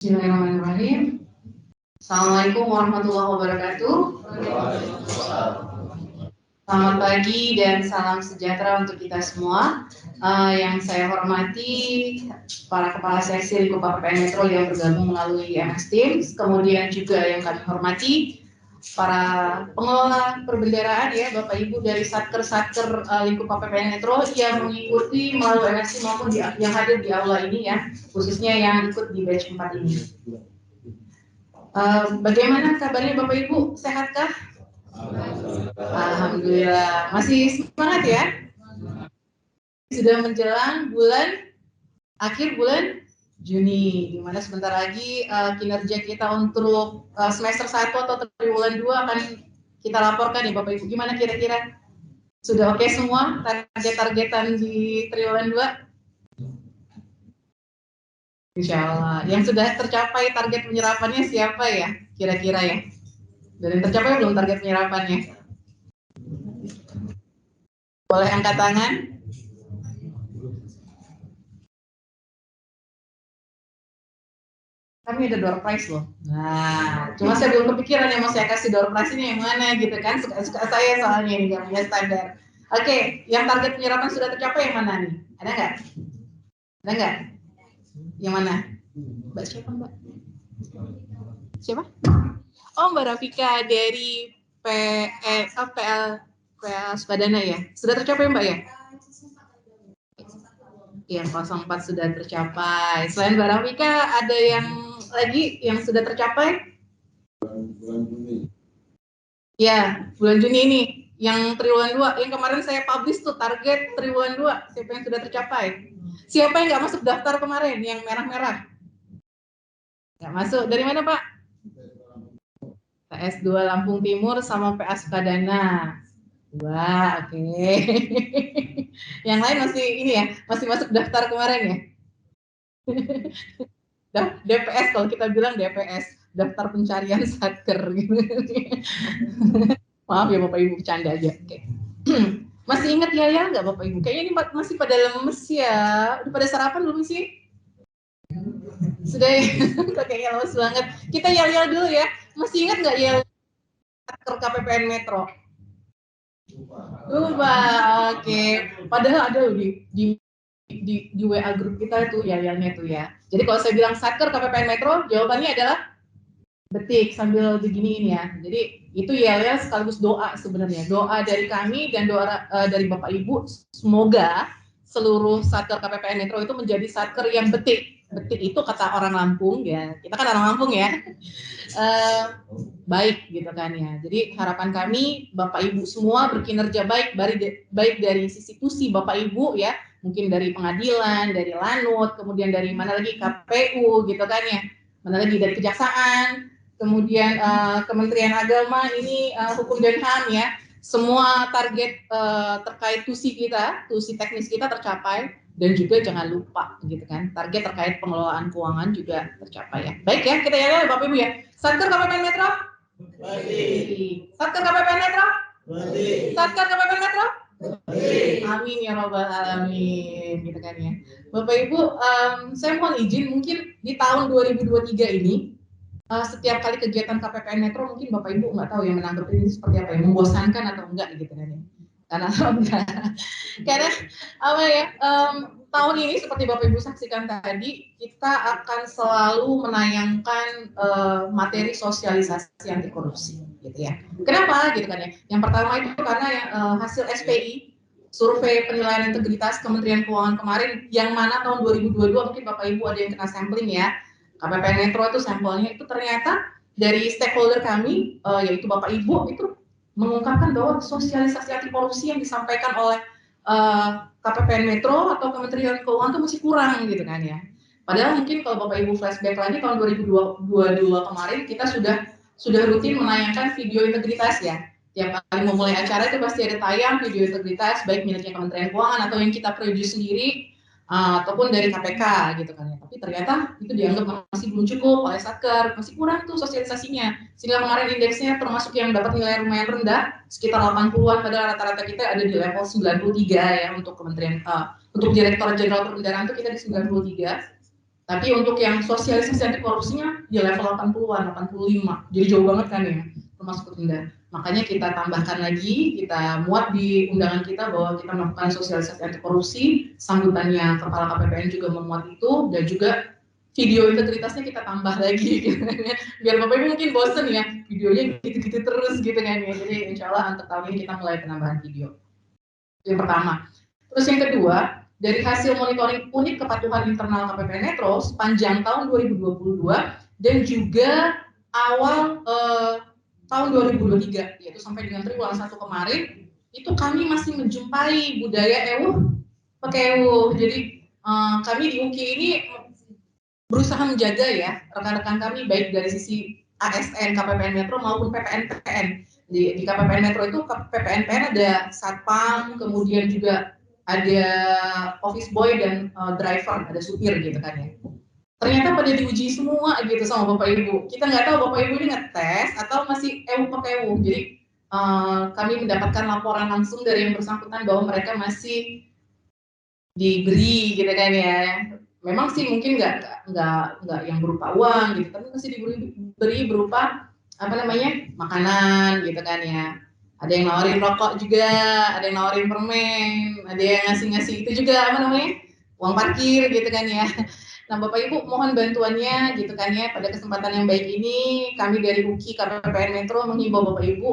Bismillahirrahmanirrahim. Assalamualaikum warahmatullahi wabarakatuh. Selamat pagi dan salam sejahtera untuk kita semua. Yang saya hormati para kepala seksi Lingkup KPPN Metro yang bergabung melalui MS Teams, kemudian juga yang kami hormati para pengelola perbendaraan ya, Bapak Ibu dari satker-satker Lingkup KPPN Metro yang mengikuti melalui MS Teams maupun yang hadir di aula ini ya, khususnya yang ikut di batch 4 ini. Bagaimana kabarnya Bapak Ibu? Sehatkah? Alhamdulillah. Masih semangat ya? Sudah menjelang akhir bulan Juni, di mana sebentar lagi kinerja kita untuk semester 1 atau triwulan 2 akan kita laporkan ya Bapak Ibu. Gimana kira-kira? Sudah oke semua target-targetan di triwulan 2? Insya Allah. Yang sudah tercapai target penyerapannya siapa ya? Kira-kira ya? Dan yang tercapai belum target penyerapannya? Boleh angkat tangan? Kami ada door prize loh. Nah, cuma saya belum kepikiran yang mau saya kasih door prize ini yang mana gitu kan. Suka-suka saya soalnya ini nggak punya standar. Oke, yang target penyerapan sudah tercapai yang mana nih? Ada nggak? Ada nggak? Yang mana? Mbak siapa Mbak? Siapa? Oh Mbak Rafika dari PL Spadana ya. Sudah tercapai Mbak ya? Yang 04 sudah tercapai. Selain Mbak Rafika, ada yang lagi yang sudah tercapai? Bulan Juni. Ya, bulan Juni ini. Yang triwulan 2, yang kemarin saya publish tuh target triwulan 2. Siapa yang sudah tercapai? Siapa yang nggak masuk daftar kemarin, yang merah-merah? Nggak masuk. Dari mana Pak? PS2 Lampung Timur sama PA Spadana. Wah, oke. Yang lain masih ini ya, masih masuk daftar kemarin ya? DPS, kalau kita bilang DPS, daftar pencarian satker gitu. Maaf ya Bapak Ibu, bercanda aja. Oke. Masih ingat ya nggak Bapak Ibu? Kayaknya ini masih pada lemes ya. Udah pada sarapan belum sih? Sudah ya? Kayaknya lemes banget. Kita yel-yel dulu ya. Masih ingat nggak yel satker KPPN Metro? Lupa, oke. Padahal ada loh di WA grup kita itu yel-yelnya tuh ya. Jadi kalau saya bilang satker KPPN Metro, jawabannya adalah betik sambil beginiin ya. Jadi itu yel-yel sekaligus doa sebenarnya. Doa dari kami dan doa dari Bapak Ibu. Semoga seluruh satker KPPN Metro itu menjadi satker yang betik. Betik itu kata orang Lampung ya. Kita kan orang Lampung ya. Baik gitu kan ya. Jadi harapan kami Bapak Ibu semua berkinerja baik dari institusi Bapak Ibu ya. Mungkin dari pengadilan, dari Lanut, kemudian dari mana lagi KPU gitu kan ya. Mana lagi dari Kejaksaan, kemudian Kementerian Agama ini Hukum dan HAM ya, semua target terkait tusi teknis kita tercapai, dan juga jangan lupa gitu kan, target terkait pengelolaan keuangan juga tercapai ya. Baik ya, kita ya Bapak Ibu ya. Satker KPPN Metro? Baik. Satker KPPN Metro? Baik. Satker KPPN Metro? Baik. Amin ya robbal alamin gitu kan ya. Bapak Ibu, saya mohon izin mungkin di tahun 2023 ini setiap kali kegiatan KPPN Metro mungkin Bapak Ibu nggak tahu yang menanggapi ini seperti apa ya, membosankan atau enggak gitu kan ya. Karena apa ya, tahun ini seperti Bapak Ibu saksikan tadi, kita akan selalu menayangkan materi sosialisasi anti korupsi gitu ya. Kenapa gitu kan ya? Yang pertama itu karena hasil SPI, survei penilaian integritas Kementerian Keuangan kemarin, yang mana tahun 2022 mungkin Bapak Ibu ada yang kena sampling ya. KPPN Metro itu sampelnya itu ternyata dari stakeholder kami, yaitu Bapak Ibu itu mengungkapkan bahwa sosialisasi anti korupsi yang disampaikan oleh KPPN Metro atau Kementerian Keuangan itu masih kurang gitu kan ya. Padahal mungkin kalau Bapak Ibu flashback lagi tahun 2022 kemarin kita sudah rutin menayangkan video integritas ya. Tiap kali memulai acara itu pasti ada tayang video integritas baik miliknya Kementerian Keuangan atau yang kita produce sendiri ataupun dari KPK gitu kan ya. Tapi ternyata itu dianggap masih belum cukup oleh Satker, masih kurang tuh sosialisasinya. Sehingga kemarin indeksnya termasuk yang dapat nilai lumayan rendah, sekitar 80-an, padahal rata-rata kita ada di level 93 ya untuk Kementerian untuk Direktorat Jenderal Perbendaharaan itu kita di 93. Tapi untuk yang sosialisasi anti korupsinya di level 80-an, 85. Jadi jauh banget kan ya, termasuk Pemda. Makanya kita tambahkan lagi, kita muat di undangan kita bahwa kita melakukan sosialisasi anti korupsi, sambutannya Kepala KPPN juga memuat itu, dan juga video integritasnya kita tambah lagi gitu kan ya. Biar Bapak Ibu mungkin bosen ya, videonya gitu-gitu terus gitu kan ya. Jadi insya Allah untuk tahun ini kita mulai penambahan video. Yang pertama. Terus yang kedua, dari hasil monitoring unit kepatuhan internal KPPN Metro sepanjang tahun 2022 dan juga awal tahun 2023, yaitu sampai dengan triwulan 1 kemarin, itu kami masih menjumpai budaya pakai ewuh. Jadi kami di UKI ini berusaha menjaga ya rekan-rekan kami baik dari sisi ASN KPPN Metro maupun PPNPN. Di KPPN Metro itu PPNPN ada satpam, kemudian juga ada office boy dan driver, ada supir gitu kan ya. Ternyata pada diuji semua gitu sama Bapak Ibu. Kita nggak tahu Bapak Ibu ini ngetes atau masih pakai ewu. Jadi kami mendapatkan laporan langsung dari yang bersangkutan bahwa mereka masih diberi gitu kan ya. Memang sih mungkin nggak yang berupa uang gitu, tapi masih diberi berupa apa namanya makanan gitu kan ya. Ada yang nawarin rokok juga, ada yang nawarin permen, ada yang ngasih itu juga apa namanya uang parkir gitu kan ya. Nah Bapak Ibu mohon bantuannya gitu kan ya, pada kesempatan yang baik ini kami dari UKI KPPN Metro menghimbau Bapak Ibu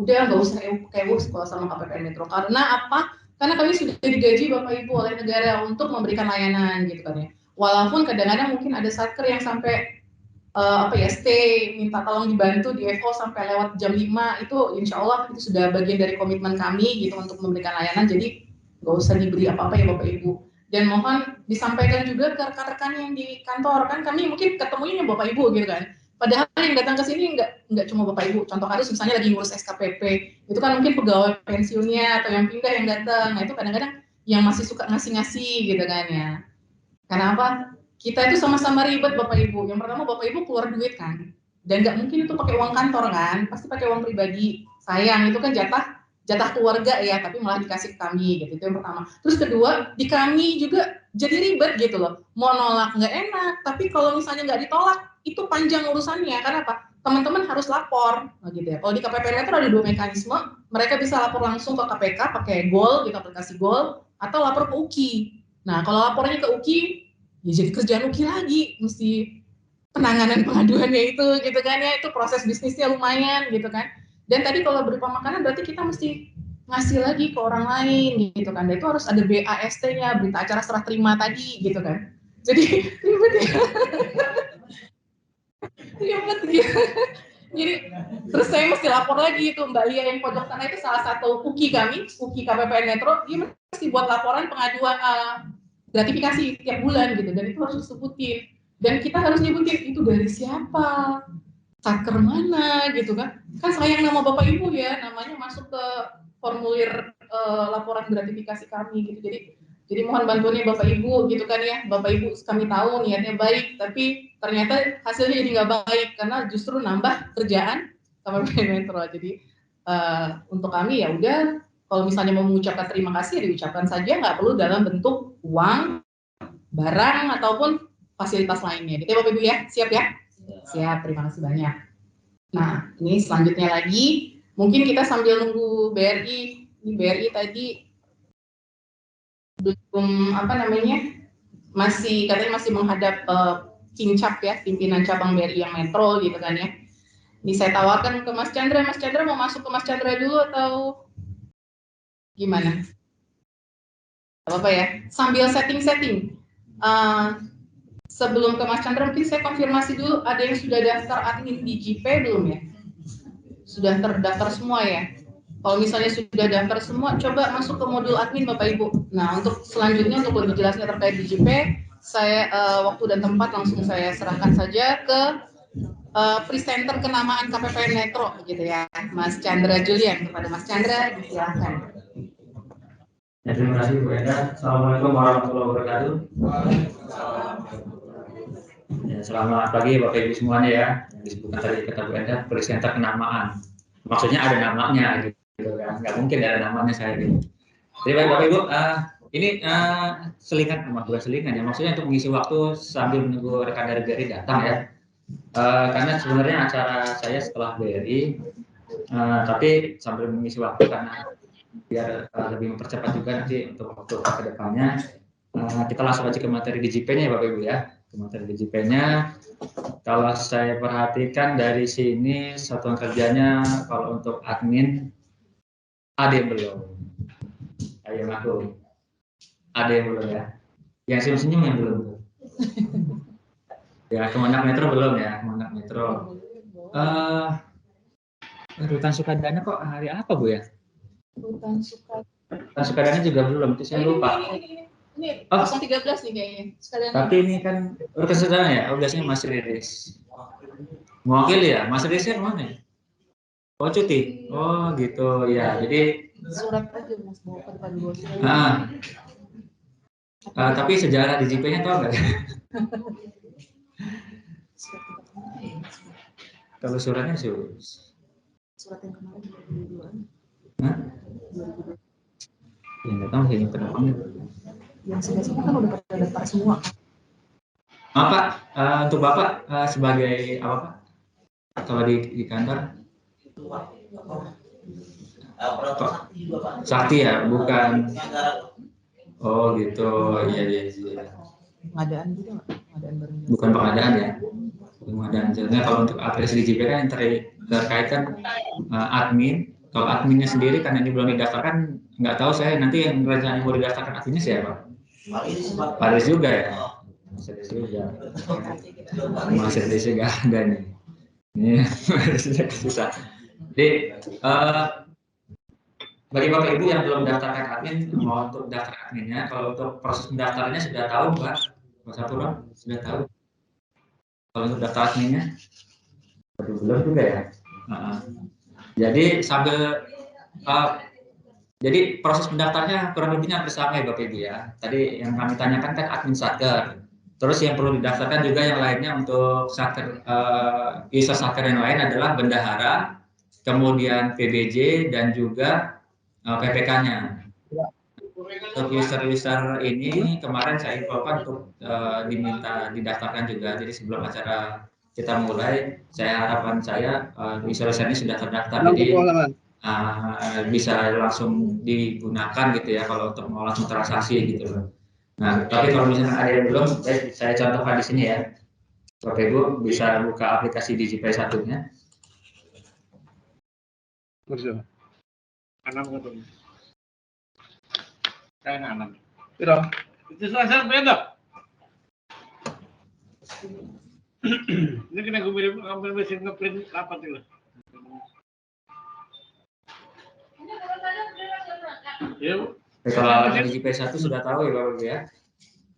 udah nggak usah ewu sekolah sama KPPN Metro, karena apa? Karena kami sudah digaji Bapak Ibu oleh negara untuk memberikan layanan gitu kan ya. Walaupun kadang-kadang mungkin ada satker yang sampai stay, minta tolong dibantu di FO sampai lewat jam 5, itu insya Allah itu sudah bagian dari komitmen kami gitu untuk memberikan layanan, jadi nggak usah diberi apa-apa ya Bapak Ibu. Dan mohon disampaikan juga ke rekan-rekan yang di kantor, kan kami mungkin ketemunya Bapak Ibu gitu kan. Padahal yang datang ke sini nggak cuma Bapak Ibu. Contoh kasus misalnya lagi ngurus SKPP, itu kan mungkin pegawai pensiunnya atau yang pindah yang datang. Nah itu kadang-kadang yang masih suka ngasih-ngasih gitu kan ya. Karena apa? Kita itu sama-sama ribet Bapak Ibu. Yang pertama Bapak Ibu keluar duit kan, dan nggak mungkin itu pakai uang kantor kan, pasti pakai uang pribadi. Sayang itu kan jatah keluarga ya, tapi malah dikasih ke kami gitu. Itu yang pertama. Terus kedua, di kami juga jadi ribet gitu loh. Mau nolak nggak enak, tapi kalau misalnya nggak ditolak, itu panjang urusannya. Karena apa? Teman-teman harus lapor, gitu ya. Kalau di KPPN Metro ada 2 mekanisme, mereka bisa lapor langsung ke KPK pakai Goal, gitu aplikasi Goal, atau lapor ke UKI. Nah, kalau lapornya ke UKI, ya jadi kerjaan UKI lagi, mesti penanganan pengaduannya itu gitu kan ya, itu proses bisnisnya lumayan gitu kan. Dan tadi kalau berupa makanan berarti kita mesti ngasih lagi ke orang lain gitu kan. Dan itu harus ada BAST-nya, berita acara serah terima tadi gitu kan. Jadi ribet ya. Ribet gitu. Jadi terus saya mesti lapor lagi itu Mbak Lia yang pojok sana itu salah satu UKI kami, UKI KPPN Metro, dia mesti buat laporan pengaduan gratifikasi tiap bulan gitu, dan itu harus disebutin, dan kita harus nyebutin itu dari siapa, satker mana gitu kan sayang nama Bapak Ibu ya, namanya masuk ke formulir laporan gratifikasi kami gitu. Jadi mohon bantuannya Bapak Ibu gitu kan ya. Bapak Ibu kami tahu niatnya baik, tapi ternyata hasilnya jadi nggak baik karena justru nambah kerjaan KPPN Metro. Jadi untuk kami ya udah, kalau misalnya mau mengucapkan terima kasih ya diucapkan saja, nggak perlu dalam bentuk uang, barang, ataupun fasilitas lainnya. Gitu ya Bapak Ibu ya, siap ya? Siap, terima kasih banyak. Nah, ini selanjutnya lagi, mungkin kita sambil nunggu BRI. Ini BRI tadi belum masih katanya masih menghadap Pincap ya, pimpinan cabang BRI yang Metro gitu kan ya. Ini saya tawarkan ke Mas Chandra. Mas Chandra mau masuk ke Mas Chandra dulu atau gimana? Apa ya? Sambil setting-setting. Sebelum ke Mas Chandra, mungkin saya konfirmasi dulu, ada yang sudah daftar admin di JP belum ya? Sudah terdaftar semua ya? Kalau misalnya sudah daftar semua, coba masuk ke modul admin Bapak Ibu. Nah, untuk selanjutnya, untuk lebih jelasnya terkait di JP, saya waktu dan tempat langsung saya serahkan saja ke presenter kenamaan KPPN Metro gitu ya, Mas Chandra Julian. Kepada Mas Chandra, silakan. Ya, terima kasih Bu Enda. Assalamualaikum warahmatullahi wabarakatuh. Ya, selamat pagi Bapak Ibu semuanya ya. Yang disebutkan tadi kata Bu Enda, presenter kenamaan. Maksudnya ada namanya gitu kan. Nggak mungkin ada namanya saya gitu. Jadi baik Bapak Ibu, Ini selingan, bukan selingan ya, maksudnya untuk mengisi waktu sambil menunggu rekan dari BRI datang ya. Karena sebenarnya acara saya setelah BRI, tapi sambil mengisi waktu karena biar lebih mempercepat juga nanti untuk waktu ke depannya. Kita langsung aja ke materi DJP-nya ya Bapak Ibu ya. Ke materi DJP-nya. Kalau saya perhatikan dari sini satuan kerjanya kalau untuk admin ada yang belum. Ayo aku. Ada yang belum ya. Yang senyum-senyum yang belum. Ya, Kemenang Metro belum ya, Kemenang Metro. Rutan Sukadana kok hari apa Bu ya? Rutan Sukadana juga belum, itu saya lupa. Ini 013 nih kayaknya. Sekalian tapi ini kan Rutan Sukadana ya, biasanya Mas Riris. Mewakili ya, Mas Ririsnya kemana? Oh cuti, oh gitu ya. Jadi surat aja Mas bawa ke depan bos. tapi sejarah di JP-nya tahu nggak? Kalau suratnya Surat yang kemarin 2022. Hah? Ya nggak tahu kayaknya kenapa. Yang sebelah kan udah pada daftar semua. Pak, untuk Bapak sebagai apa Pak? Kalau di kantor? Sakti ya, bukan. Oh gitu, iya. Pengadaan gitu nggak? Pengadaan barang. Bukan pengadaan ya. Pengadaan. Sebenarnya kalau untuk apresiasi di JP kan yang terkait kan admin. Kalau adminnya sendiri karena ini belum didaftarkan, nggak tahu saya nanti yang rencananya mau didaftarkan adminnya siapa? Pak Riz juga ya. Mas Riz juga. Mas Riz juga ada nih. Ini susah. Jadi bagi Bapak Ibu yang belum mendaftarkan admin, mau untuk daftar adminnya, kalau untuk proses pendaftarannya sudah tahu Mbak? Mas Sapura sudah tahu? Kalau untuk daftar adminnya? Belum juga ya. Jadi sambil jadi proses pendaftarnya kurang lebihnya hampir sama ya Bapak Ibu ya. Tadi yang kami tanyakan kan admin Satker. Terus yang perlu didaftarkan juga yang lainnya untuk Satker, user Satker yang lain adalah bendahara, kemudian PBJ dan juga PPK-nya. Untuk user ini kemarin saya infokan untuk diminta didaftarkan juga. Jadi sebelum acara kita mulai, harapan saya user ini sudah terdaftar. Jadi bisa langsung digunakan gitu ya kalau untuk mau langsung transaksi gitu loh. Nah, tapi kalau misalnya ada yang belum, saya contohkan di sini ya. Bapak Ibu bisa buka aplikasi DJP satunya. Itu selesai beda. Ini kena gue ambil mesin ngeprint apa tuh? Kalau DJP 1 sudah tahu ya Bapak Ibu ya.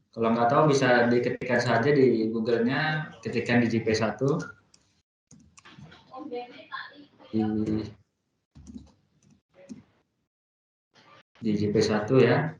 Kalau nggak tahu bisa diketikkan saja di Google-nya, ketikkan DJP 1. Di DJP 1 ya.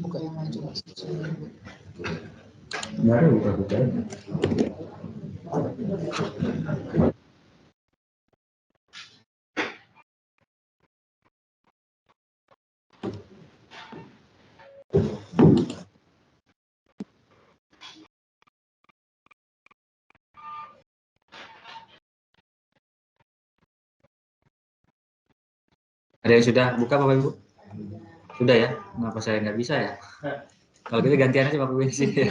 Buka yang lain coba. Baru buka. Ada yang sudah buka Bapak Ibu? Sudah ya? Kenapa saya nggak bisa ya? Kalau gitu gantian aja Bapak Ibu di sini.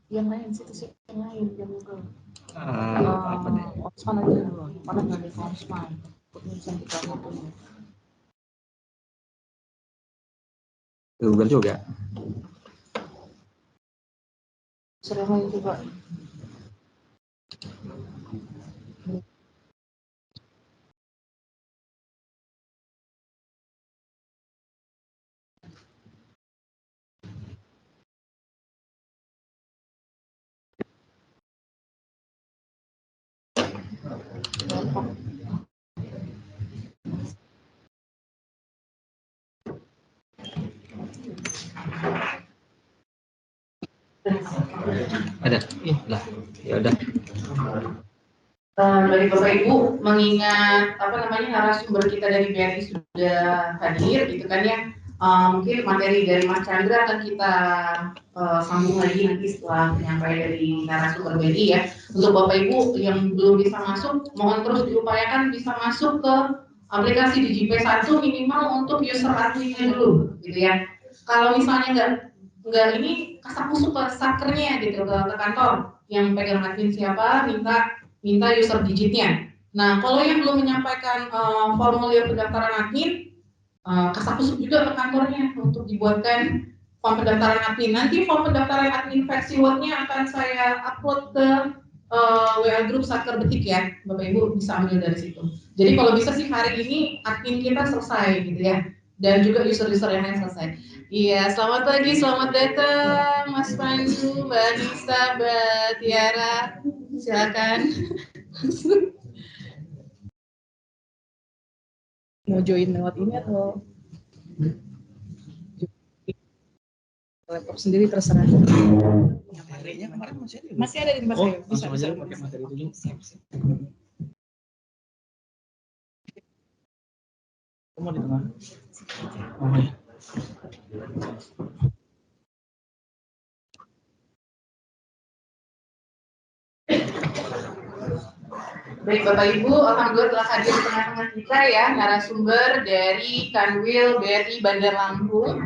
Yang lain situs yang lain yang Google. Apa nih? Osman aja dulu. Mana nggak ada Osman? Untuk misalnya kita mau Google juga. Sering juga. Ada, lah, ya udah. Dari Bapak Ibu mengingat narasumber kita dari BRI sudah hadir gitu kan ya, mungkin materi dari Mas Chandra akan kita sambung lagi nanti setelah penyampaian dari narasumber BRI ya. Untuk Bapak Ibu yang belum bisa masuk, mohon terus diupayakan bisa masuk ke aplikasi DigiP1 minimal untuk user adminnya dulu gitu ya. Kalau misalnya nggak ini kasak kusuk ke satkernya gitu ke kantor yang pegang admin siapa, minta user digitnya. Nah, kalau yang belum menyampaikan formulir pendaftaran admin, kasak kusuk juga ke kantornya untuk dibuatkan form pendaftaran admin. Nanti form pendaftaran admin versi Word-nya akan saya upload ke WA Group Satker Betik ya, Bapak Ibu bisa ambil dari situ. Jadi kalau bisa sih hari ini admin kita selesai gitu ya, dan juga user-user yang lain selesai. Iya, selamat pagi, selamat datang Mas Pandu, Mbak Anissa, Mbak Tiara, silakan. Mau join lewat ini atau laptop sendiri terserah. Materinya kemarin masih ada. Masih ada di tempat saya. Bisa aja pakai materi dulu. Siap. Kamu di tengah. Oh ya. Baik Bapak Ibu, alhamdulillah telah hadir di tengah-tengah kita ya narasumber dari Kanwil BRI Bandar Lampung,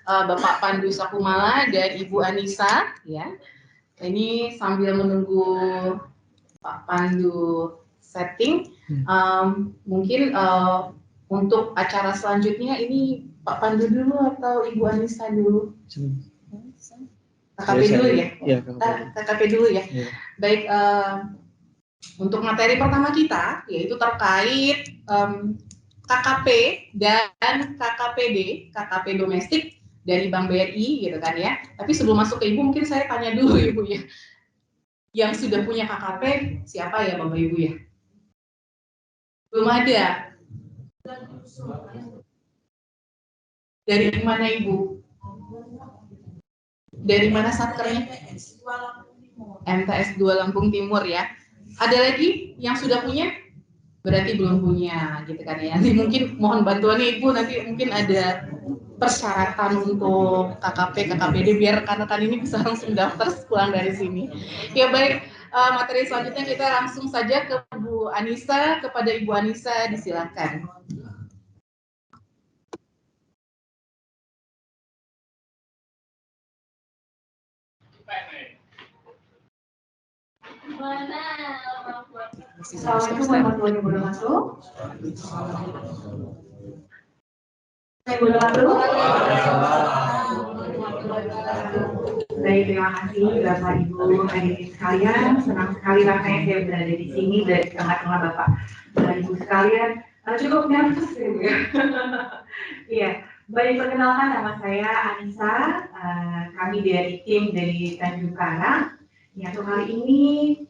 Bapak Pandu Sakumala dan Ibu Anissa ya. Ini sambil menunggu Pak Pandu setting, mungkin untuk acara selanjutnya ini Pak Pandu dulu atau Ibu Anissa dulu? KKP dulu ya? Iya, KKP dulu ya. Iya. Baik, untuk materi pertama kita yaitu terkait KKP dan KKPD, KKP domestik dari Bank BRI gitu kan ya. Tapi sebelum masuk ke Ibu mungkin saya tanya dulu Ibu ya. Yang sudah punya KKP siapa ya Bapak Ibu ya? Belum ada. Dari mana Ibu? Dari mana satkernya? MTS 2 Lampung Timur ya. Ada lagi yang sudah punya? Berarti belum punya gitu kan ya. Nanti mungkin mohon bantuannya Ibu, nanti mungkin ada persyaratan untuk KKP, KKPD biar rekan-rekan ini bisa langsung daftar pulang dari sini. Ya baik, materi selanjutnya kita langsung saja ke Bu Anissa, kepada Ibu Anissa disilakan. Assalamualaikum warahmatullahi wabarakatuh. Baik, terima kasih Bapak Ibu hadirin sekalian. Senang sekali rasanya saya berada di sini dari tengah-tengah Bapak dan Ibu sekalian. Cukup nervous ya. Iya, baik, perkenalkan nama saya Anissa. Kami dari tim dari Tanjung Karang. Ya, untuk kali ini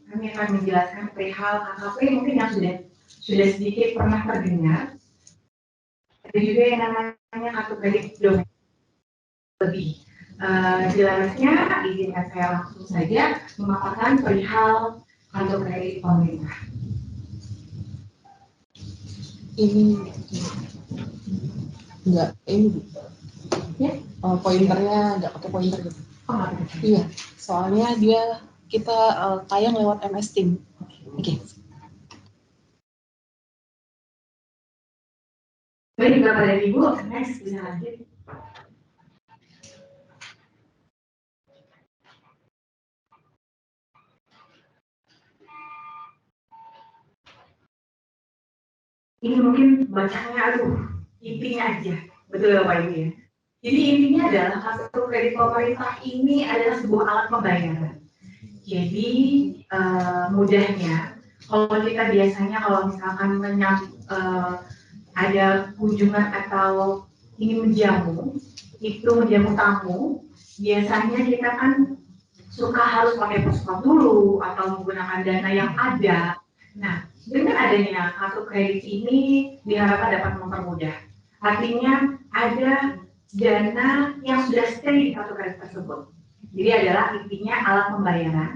kami akan menjelaskan perihal KKP mungkin yang sudah sedikit pernah terdengar. Ada juga yang namanya kartu kredit domestik lebih. Jelasnya izinkan saya langsung saja memaparkan perihal kartu kredit pemerintah. Ini enggak ini ya, pointernya enggak pakai pointer gitu. Oh, iya, soalnya dia kita tayang lewat MS Team. Oke. Baik, Bapak dan Ibu, next bisa lanjut. Ini mungkin bacanya intinya aja, betul Bapak Ibu ya. Jadi intinya adalah kartu kredit pemerintah ini adalah sebuah alat pembayaran. Jadi mudahnya, kalau kita biasanya kalau misalkan ada kunjungan atau ingin menjamu, itu menjamu tamu, biasanya kita kan suka harus pakai paspor dulu atau menggunakan dana yang ada. Nah, dengan adanya kartu kredit ini diharapkan dapat mempermudah. Artinya ada dana yang sudah stay di kartu kredit tersebut. Jadi adalah intinya alat pembayaran,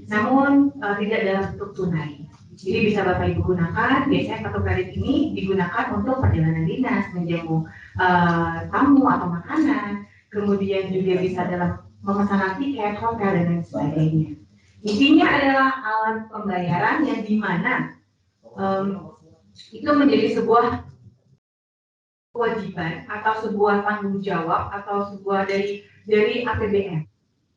namun tidak dalam bentuk tunai. Jadi bisa Bapak Ibu gunakan, biasanya kartu kredit ini digunakan untuk perjalanan dinas, menjamu tamu atau makanan, kemudian juga bisa dalam memesan tiket, hotel, dan lain sebagainya. Intinya adalah alat pembayaran yang dimana itu menjadi sebuah kewajiban atau sebuah tanggung jawab atau sebuah dari APBN.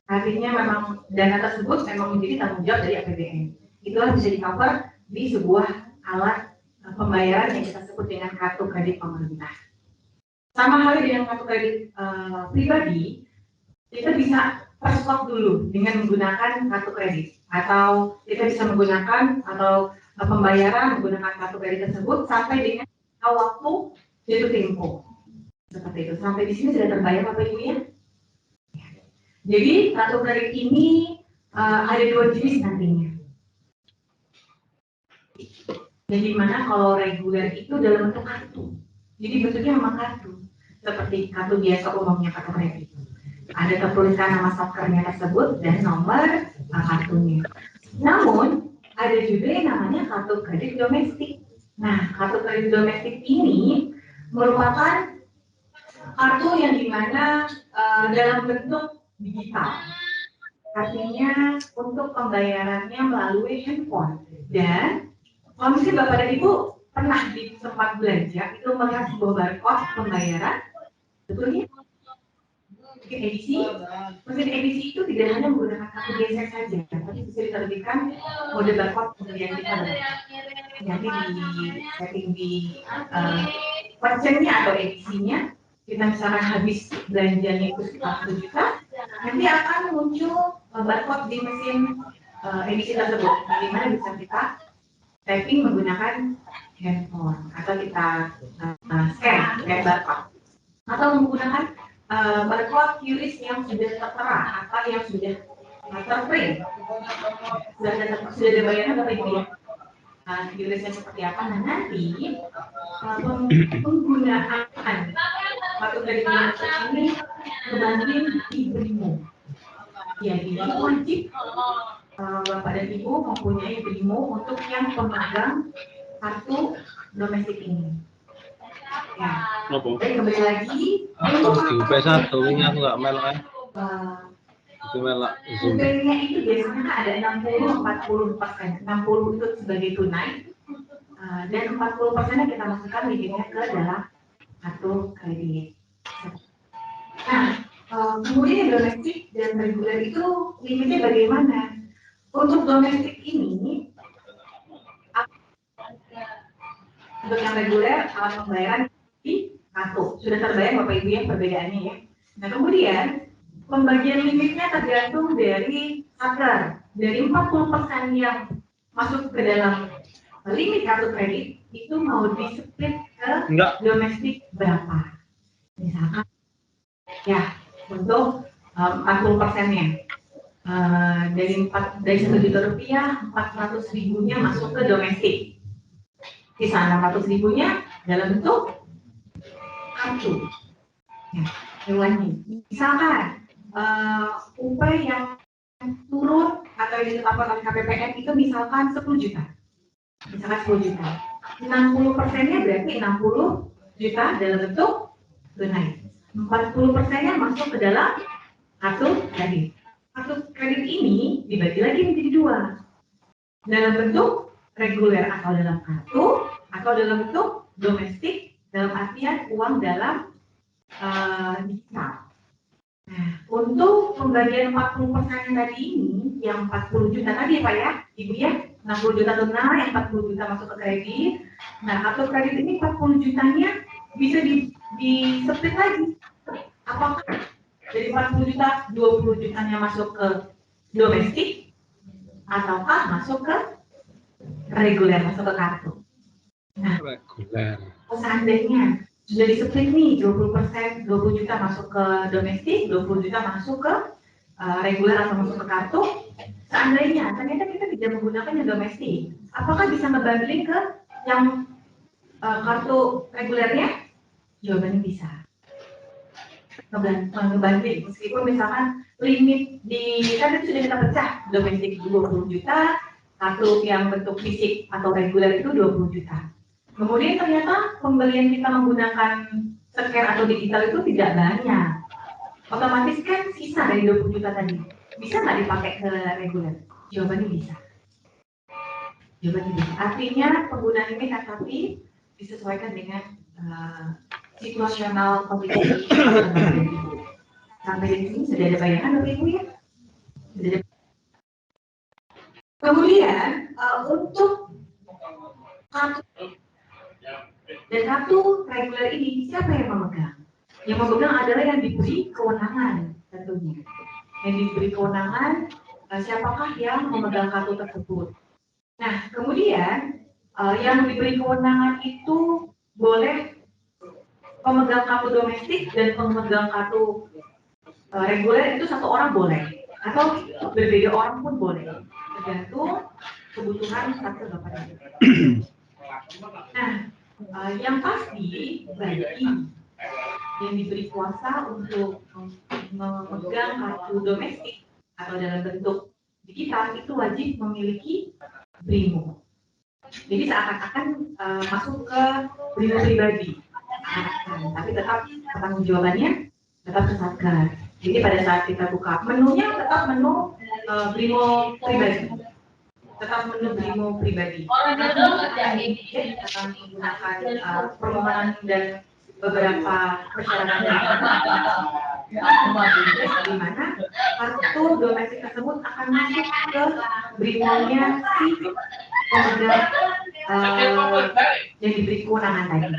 Artinya memang dana tersebut memang menjadi tanggung jawab dari APBN. Itulah bisa di-cover di sebuah alat pembayaran yang kita sebut dengan kartu kredit pemerintah. Sama halnya dengan kartu kredit pribadi, kita bisa per-stop dulu dengan menggunakan kartu kredit, atau kita bisa menggunakan atau pembayaran menggunakan kartu kredit tersebut sampai dengan waktu jatuh tempo. Seperti itu. Sampai di sini sudah terbayar Bapak Ibu ya? Jadi kartu kredit ini ada dua jenis nantinya. Jadi mana kalau reguler itu dalam bentuk kartu. Jadi bentuknya memang kartu. Seperti kartu biasa umumnya kartu kredit. Ada tertuliskan nama satkernya tersebut dan nomor kartunya. Namun ada juga yang namanya kartu kredit domestik. Nah, kartu kredit domestik ini merupakan kartu yang dimana dalam bentuk digital. Artinya untuk pembayarannya melalui handphone. Dan kalau misalnya Bapak dan Ibu pernah di tempat belanja itu melihat sebuah barcode pembayaran, betulnya mesin edisi itu tidak hanya menggunakan kartu gesek saja, tapi bisa diterbitkan kode barcode kemudian kita nanti di setting di persennya atau edisinya, kita misalkan habis belanjanya itu sekitar 1 juta, nanti akan muncul barcode di mesin edisi tersebut, di mana bisa kita typing menggunakan handphone atau kita scan barcode atau menggunakan barcode QRIS yang sudah tertera atau yang sudah terprint, sudah ada bayangan Bapak Ibu ya. QRIS-nya seperti apa? Nah nanti penggunaan kartu kredit domestik ini kembali di BRIMO. Jadi wajib Bapak dan Ibu mempunyai BRIMO untuk yang pemegang kartu domestik ini. Ya. Jadi kembali lagi. Di satu ini aku nggak melek. Itu melek. Sumbernya itu biasanya ada 60-40%. 60 itu sebagai tunai, dan 40%nya kita masukkan limitnya ke dalam kartu kredit. Nah, kemudian domestik dan reguler itu limitnya bagaimana? Untuk domestik ini, untuk yang reguler alat pembayaran di kartu sudah terbayang Bapak Ibu yang perbedaannya ya. Nah kemudian pembagian limitnya tergantung dari satker. Dari 40% yang masuk ke dalam limit kartu kredit itu mau di-split ke domestik berapa? Misalkan ya untuk 40%-nya. Dari 1 juta rupiah, 400 ribunya masuk ke domestik. Sisa 600 ribunya dalam bentuk kartu. Ya, hewannya. Misalkan UP yang turun atau yang ditetapkan oleh KPPN itu misalkan 10 juta. Misalkan 10 juta. 60%-nya berarti 60 juta dalam bentuk tunai. 40%-nya masuk ke dalam kartu kredit. Kartu kredit ini dibagi lagi menjadi 2. Dalam bentuk reguler atau dalam kartu, atau dalam bentuk domestik dalam artian uang dalam digital. Nah, untuk pembagian 40% tadi ini, yang 40 juta tadi ya Pak ya, Ibu ya, 60 juta tunai, yang 40 juta masuk ke kredit. Nah, kartu kredit ini 40 jutanya bisa di-split lagi. Apakah dari 40 juta, 20 jutanya masuk ke domestik, ataukah masuk ke reguler, masuk ke kartu? Nah, Reguler. seandainya sudah di-split nih 20%, 20 juta masuk ke domestik, 20 juta masuk ke reguler atau masuk ke kartu. Seandainya ternyata kita tidak menggunakan yang domestik, apakah bisa ngebanding ke yang kartu regulernya? Jawabannya bisa. Ngebanding, meskipun misalkan limit di kan itu sudah kita pecah, domestik 20 juta, kartu yang bentuk fisik atau reguler itu 20 juta. Kemudian ternyata pembelian kita menggunakan scan atau digital itu tidak banyak. Otomatis kan sisa dari 20 juta tadi. Bisa nggak dipakai ke reguler? Jawabannya bisa. Jawabannya bisa. Artinya penggunaan ini tapi disesuaikan dengan situasional kondisi. Sampai di sini sudah ada bayangan Bapak Ibu ya? Sudah ada. Kemudian untuk kartu dan kartu reguler ini siapa yang memegang? Yang memegang adalah yang diberi kewenangan tentunya. Yang diberi kewenangan siapakah yang memegang kartu tersebut. Nah kemudian yang diberi kewenangan itu boleh pemegang kartu domestik dan pemegang kartu reguler itu satu orang boleh atau berbeda orang pun boleh tergantung kebutuhan satu bapak. Nah yang pasti bagi yang diberi kuasa untuk memegang kartu domestik atau dalam bentuk digital itu wajib memiliki BRIMO. Jadi seakan-akan masuk ke BRIMO pribadi, tapi tetap pertanggungjawabannya tetap ke Satker. Jadi pada saat kita buka menunya tetap menu BRIMO pribadi. Tetap menu BRIMO pribadi. Akan menggunakan permohonan dan beberapa persyaratan di mana kartu domestik tersebut akan masuk ke BRIMO-nya si pemegang yang diberi kewenangan tadi.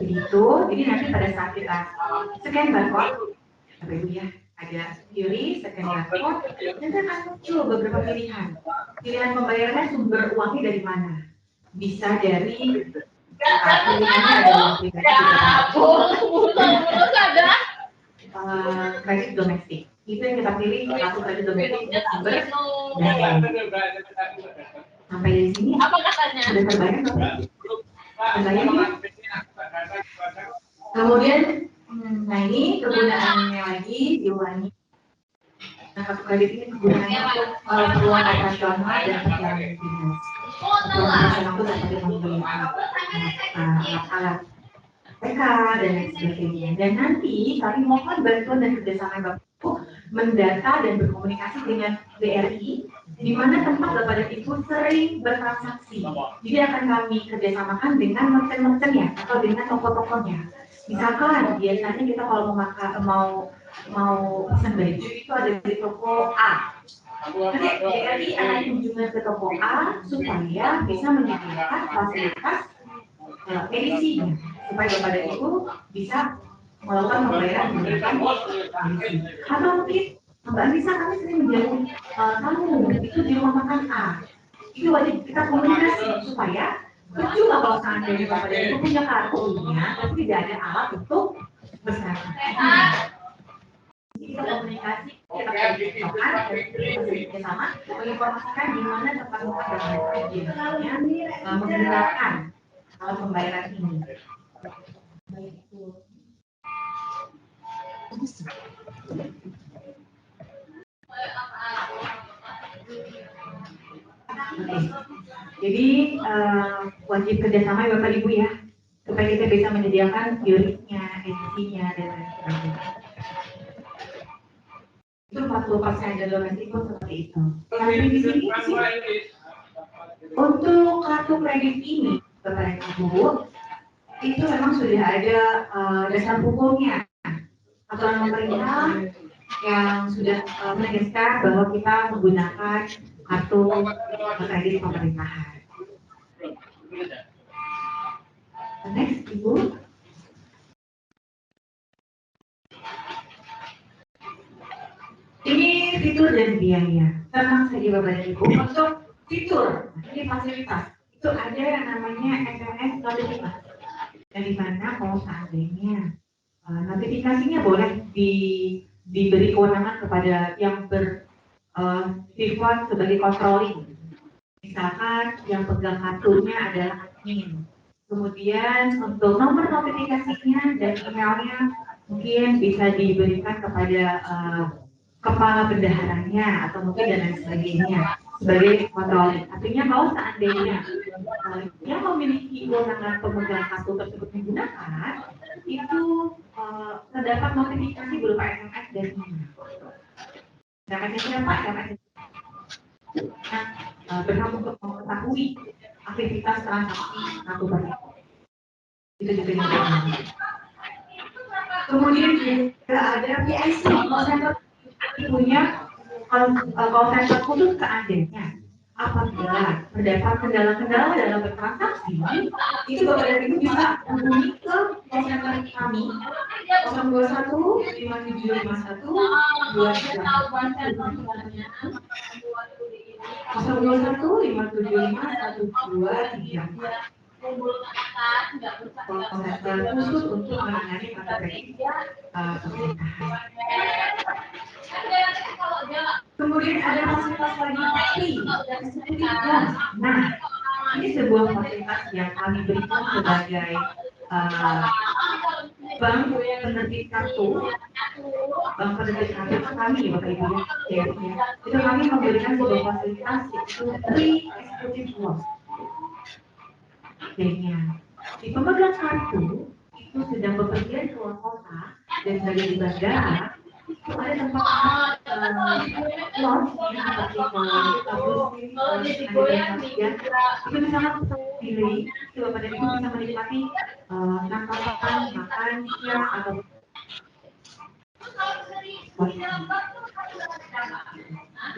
Begitu, jadi nanti pada saat kita scan barcode, Bapak Ibu ya, ada kiri, scan barcode, nanti akan muncul beberapa pilihan. Pilihan pembayarannya sumber uangnya dari mana? Bisa dari pilihannya ada uang pribadi, kredit domestik. Itu yang kita pilih, kartu kredit domestik sumber dan sampai di sini apa katanya? Sudah terbayang terbayang ya? Kemudian nah ini kegunaannya lagi diulangi. Nah kartu kredit ini kegunaannya untuk keperluan operasional dan perjalanan dinas. Keperluan operasional itu seperti membeli alat PK dan lain sebagainya. Dan nanti kami mohon bantuan dan kerjasama Bapak Ibu mendata dan berkomunikasi dengan BRI, di mana tempat Bapak dan Ibu sering bertransaksi. Jadi akan kami kerjasamakan dengan merchant-merchantnya atau dengan toko-tokonya. Misalkan biasanya kita kalau mau pesan baju itu ada di toko A. Nanti BRI akan kunjungan ke toko A supaya bisa menyediakan fasilitas edisinya supaya Bapak dan Ibu bisa melakukan pembayaran menggunakan edisi. Atau mungkin Mbak Anissa kami sering menjadi tamu itu di rumah makan A. Itu wajib kita komunikasi supaya percuma kalau seandainya Bapak dan Ibu punya kartunya tapi tidak ada alat untuk bertransaksi. Kita komunikasi, kita komunikasikan bersama menginformasikan di mana tempat-tempat yang menggunakan alat pembayaran ini. Jadi wajib kerjasama Bapak Ibu ya, supaya kita bisa menyediakan unitnya, edisinya dan lain sebagainya. Itu 40% dan domestik pun seperti itu. Tapi di sini untuk kartu kredit ini Bapak Ibu itu memang sudah ada dasar hukumnya, aturan pemerintah yang sudah menegaskan bahwa kita menggunakan kartu kredit pemerintahan. Next, Ibu. Ini fitur dan biaya. Tenang saja Bapak dan Ibu. Untuk fitur, ini fasilitas. Itu ada yang namanya SMS notifikasi. Dari mana kalau seandainya notifikasinya boleh diberi kewenangan kepada yang bersifat sebagai controlling. Misalkan yang pegang kartunya adalah admin. Kemudian untuk nomor notifikasinya dan emailnya mungkin bisa diberikan kepada kepala bendaharanya atau mungkin dan lain sebagainya sebagai controlling. Artinya kalau seandainya yang memiliki kewenangan pemegang kartu tersebut menggunakan itu terdapat notifikasi berupa SMS dan email. SMS siapa? SMS berhak untuk mengetahui aktivitas transaksi kartu bank. Itu juga yang pertama. Kemudian juga ada PIC, call center punya call center khusus seandainya apabila terdapat kendala-kendala dalam bertransaksi, itu Bapak dan Ibu bisa hubungi ke call center kami 021 5751 23 021 575 1233 khusus untuk menangani mata kredit pemerintahan. Kemudian ada fasilitas lagi free dan eksekutif. Nah, ini sebuah fasilitas yang kami berikan sebagai bank penerbit kartu, bank penerbit kartu kami Bapak Ibu ya, itu kami memberikan sebuah fasilitas yaitu free eksekutif loan. Si pemegang kartu itu sedang bepergian ke luar kota dan berada di bandara, itu ada tempat lounge yang seperti itu misalkan pilih, coba pada itu bisa menikmati sarapan, makan, siang atau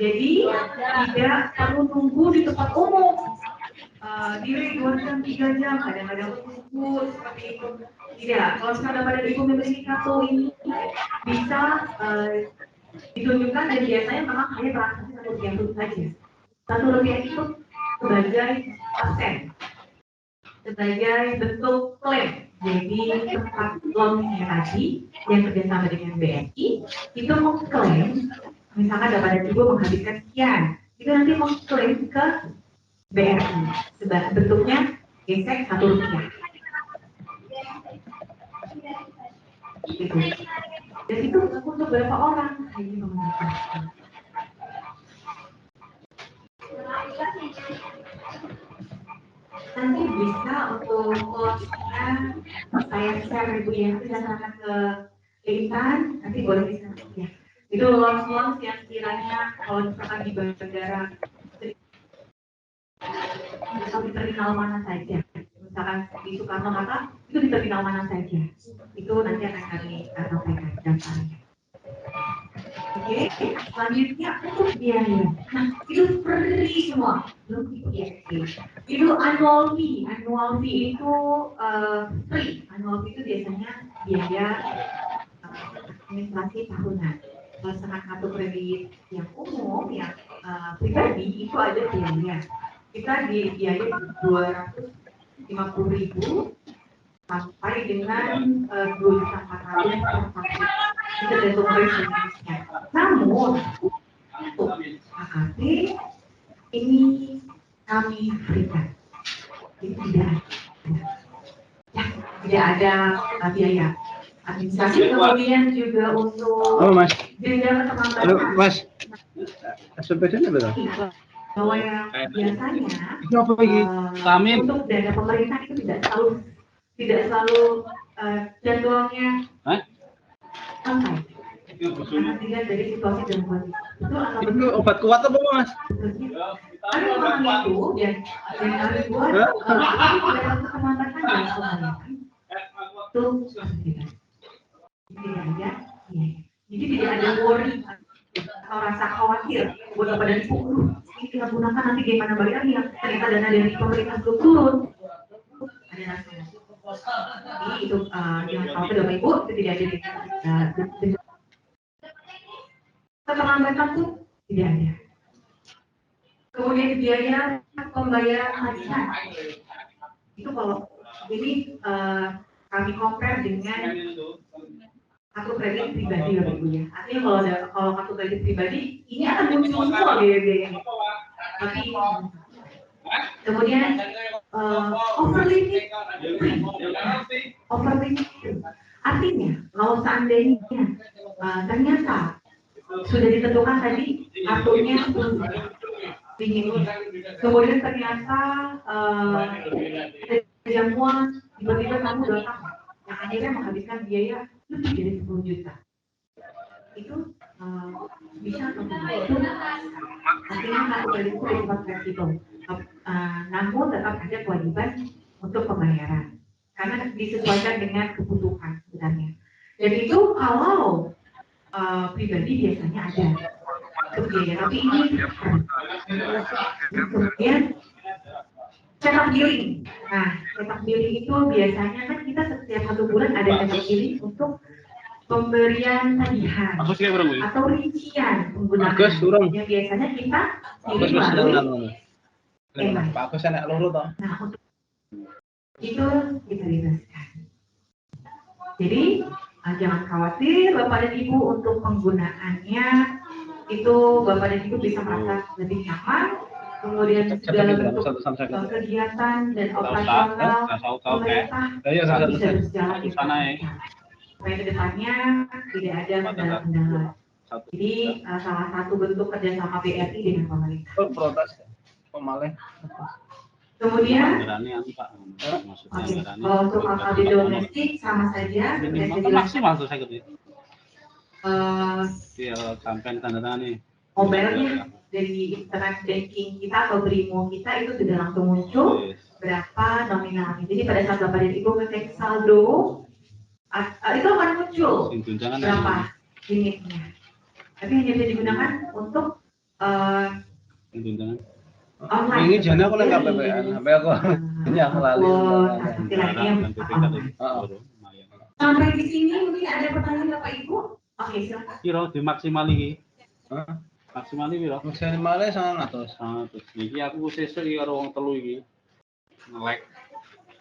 jadi tidak perlu tunggu di tempat umum. Diri 2 jam, 3 jam, kadang-kadang tunggu seperti itu. Tidak, kalau misalnya pada Ibu memiliki kartu ini bisa ditunjukkan dan biasanya memang hanya transaksi Rp1 saja. Rp1 itu sebagai absen, sebagai bentuk klaim. Jadi tempat loannya tadi yang kerjasama dengan BNI itu mengklaim, misalkan dapat Ibu menghabiskan sekian, itu nanti mengklaim ke BRI, bentuknya gesek Rp1. Gitu. Dan itu untuk berapa orang ini menggunakan. Nanti bisa untuk coachnya saya share Ibu ya, silahkan ke Intan, nanti boleh bisa ya. Itu loans yang sekiranya kalau misalkan di bandara atau di terminal mana saja, misalkan di Soekarno-Hatta itu di terminal mana saja, itu nanti akan kami sampaikan datanya. Oke, selanjutnya untuk biaya. Nah, itu free semua, belum itu annual fee. Annual fee itu free. Annual fee itu biasanya biaya administrasi tahunan. Pelaksanaan kartu kredit yang umum, yang pribadi itu ada biaya. Kita di biaya 250.000 sampai dengan 2.400.000 per tahun. Itu tergantung jenisnya. Namun untuk AKP ini kami berikan, jadi tidak ada biaya administrasi. Kemudian juga untuk denda keterlambatan. Halo Mas, sepedanya berapa? Bahwa yang biasanya untuk dana pemerintah itu tidak selalu jadwalnya sampai karena dilihat dari situasi dan kondisi. Itu obat kuat apa Mas? ada orang itu dan kami buat dana keterlambatan dan pemerintah itu tidak ada, jadi tidak ada worry atau rasa khawatir buat kepada Ibu. Ini kita gunakan nanti gimana bayarnya, ternyata dana dari pemerintah belum turun. Ada rasa jadi itu yang kalau Bapak Ibu itu tidak ada keterlambatan tuh tidak ada. Kemudian biaya pembayaran tagihan itu kalau ini kami compare dengan kartu kredit pribadi ya Bu ya. Artinya kalau kartu kredit pribadi ini akan muncul semua biaya-biaya. Tapi kemudian overlimit artinya kalau seandainya ternyata sudah ditentukan tadi kartunya kemudian ternyata jamuan tiba-tiba kamu datang yang akhirnya menghabiskan biaya lebih dari 10 juta itu bisa atau tidak itu artinya kartu kredit itu bersifat fleksibel namun tetap ada kewajiban untuk pembayaran karena disesuaikan dengan kebutuhan sebenarnya dan itu kalau pribadi biasanya ada untuk biaya tapi ini kemudian cetak billing. Nah, cetak billing itu biasanya kan kita setiap 1 bulan ada cetak billing untuk pemberian tagihan atau rincian penggunaan. Yang biasanya kita melalui Pak Agus anak loro toh. Nah, untuk itu kita bebaskan. Jadi jangan khawatir Bapak dan Ibu untuk penggunaannya itu Bapak dan Ibu bisa merasa lebih nyaman. Kemudian segala bentuk kegiatan dan operasional pemerintah bisa berjalan di sana. Supaya kedepannya tidak ada kendala-kendala. Jadi salah satu bentuk kerjasama BRI dengan pemerintah. Protes pemalih. Kemudian, untuk AKB domestik sama saja. Maksimal tuh saya gitu. Sampai tanda tangan nih. Mobilnya dari internet banking kita atau Brimo kita itu sudah langsung muncul berapa nominalnya. Jadi pada saat Bapak dan Ibu ngecek saldo, itu akan muncul berapa limitnya. Tapi hanya bisa digunakan untuk online. Ini jangan aku nggak KPPN, sampai aku yang melalui. Sampai di sini mungkin ada pertanyaan Bapak Ibu. Oke, silakan. Kira dimaksimal iki. Maksimal iki piro? Maksimalnya 100. Iki aku sesuk iki karo wong telu iki. Ngelek.